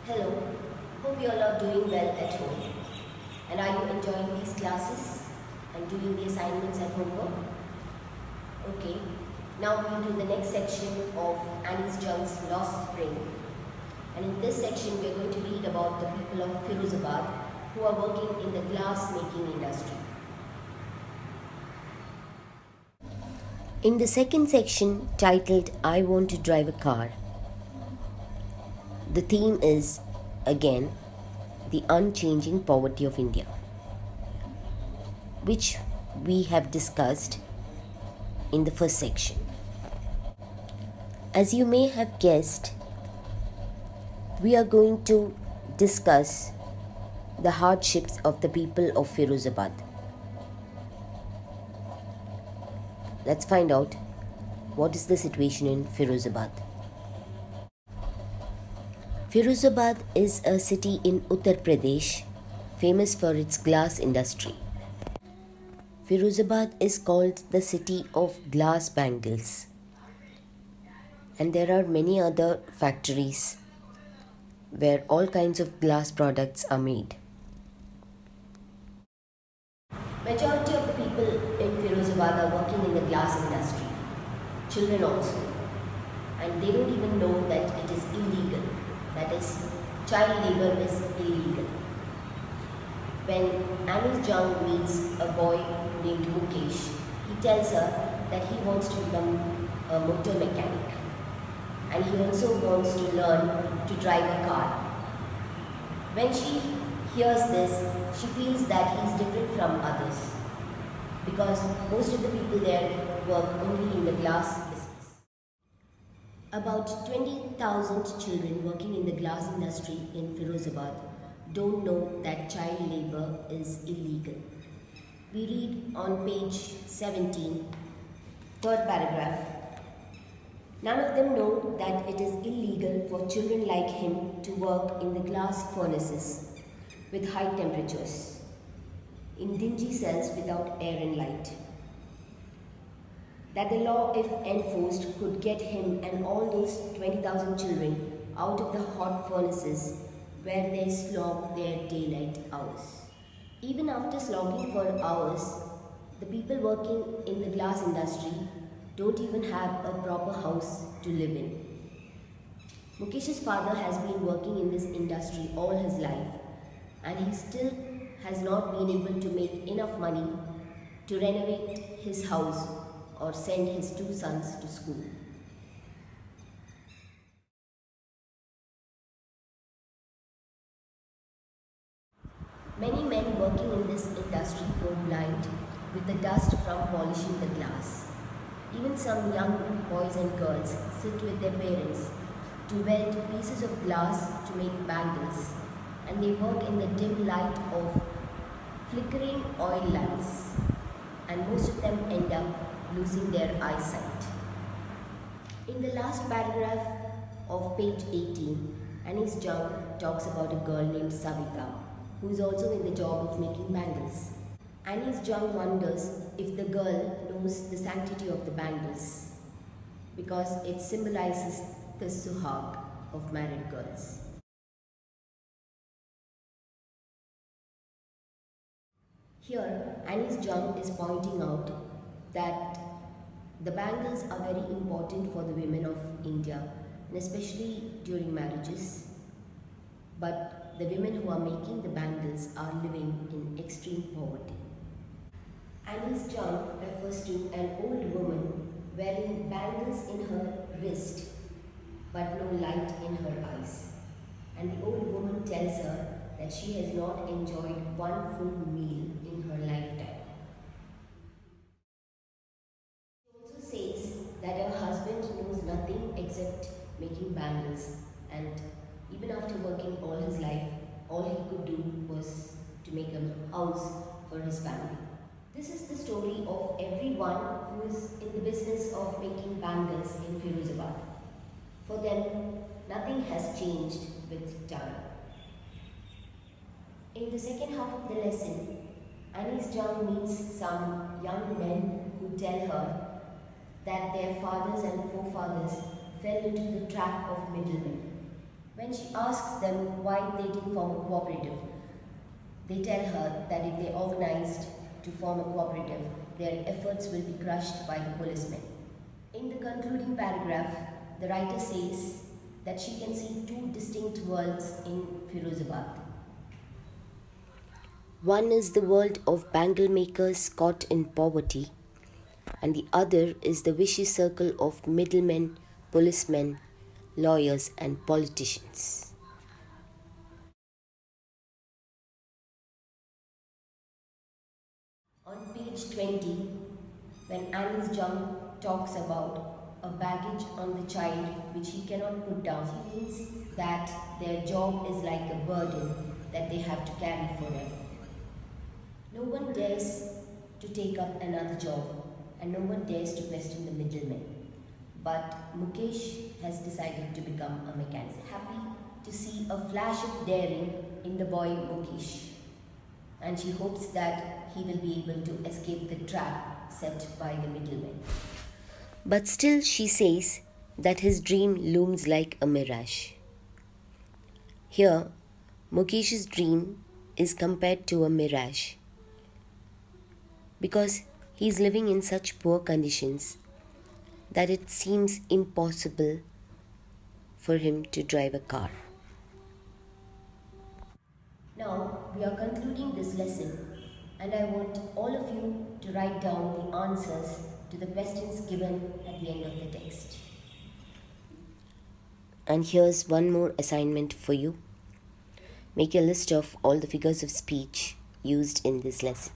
Hello, hope you all are doing well at home. And are you enjoying these classes and doing the assignments and homework? Okay, now we'll do the next section of Annie's Jung's Lost Spring. And in this section, we are going to read about the people of Firozabad who are working in the glass making industry. In the second section, titled I Want to Drive a Car, the theme is, again, the unchanging poverty of India, which we have discussed in the first section. As you may have guessed, we are going to discuss the hardships of the people of Firozabad. Let's find out what is the situation in Firozabad. Firozabad is a city in Uttar Pradesh famous for its glass industry. Firozabad is called the city of glass bangles, and there are many other factories where all kinds of glass products are made. Majority of the people in Firozabad are working in the glass industry, children also, and they don't even know that it is illegal. That is, child labor is illegal. When Annie's Jung meets a boy named Mukesh, he tells her that he wants to become a motor mechanic, and he also wants to learn to drive a car. When she hears this, she feels that he is different from others because most of the people there work only in the glass business. About 20,000 children working in the glass industry in Firozabad don't know that child labor is illegal. We read on page 17, third paragraph. None of them know that it is illegal for children like him to work in the glass furnaces with high temperatures, in dingy cells without air and light. That the law, if enforced, could get him and all those 20,000 children out of the hot furnaces where they slog their daylight hours. Even after slogging for hours, the people working in the glass industry don't even have a proper house to live in. Mukesh's father has been working in this industry all his life, and he still has not been able to make enough money to renovate his house or send his two sons to school. Many men working in this industry go blind with the dust from polishing the glass. Even some young boys and girls sit with their parents to weld pieces of glass to make bangles, and they work in the dim light of flickering oil lamps, and most of them end up losing their eyesight. In the last paragraph of page 18, Anis Jung talks about a girl named Savita who is also in the job of making bangles. Anis Jung wonders if the girl knows the sanctity of the bangles because it symbolizes the suhag of married girls. Here, Anis Jung is pointing out that the bangles are very important for the women of India, and especially during marriages. But the women who are making the bangles are living in extreme poverty. Anis Jung refers to an old woman wearing bangles in her wrist but no light in her eyes. And the old woman tells her that she has not enjoyed one full meal in her lifetime. She also says that her husband knows nothing except making bangles, and even after working all his life, all he could do was to make a house for his family. This is the story of everyone who is in the business of making bangles in Firozabad. For them, nothing has changed with time. In the second half of the lesson, Anis Jung meets some young men who tell her that their fathers and forefathers fell into the trap of middlemen. When she asks them why they didn't form a cooperative, they tell her that if they organized to form a cooperative, their efforts will be crushed by the policemen. In the concluding paragraph, the writer says that she can see two distinct worlds in Firozabad. One is the world of bangle makers caught in poverty, and the other is the vicious circle of middlemen, policemen, lawyers, and politicians. On page 20, when Annie's jump talks about a baggage on the child which he cannot put down, she means that their job is like a burden that they have to carry forever. No one dares to take up another job and no one dares to question the middlemen. But Mukesh has decided to become a mechanic. Happy to see a flash of daring in the boy Mukesh, and she hopes that he will be able to escape the trap set by the middlemen. But still, she says that his dream looms like a mirage. Here, Mukesh's dream is compared to a mirage because he is living in such poor conditions that it seems impossible for him to drive a car. Now we are concluding this lesson, and I want all of you to write down the answers to the questions given at the end of the text. And here's one more assignment for you. Make a list of all the figures of speech used in this lesson.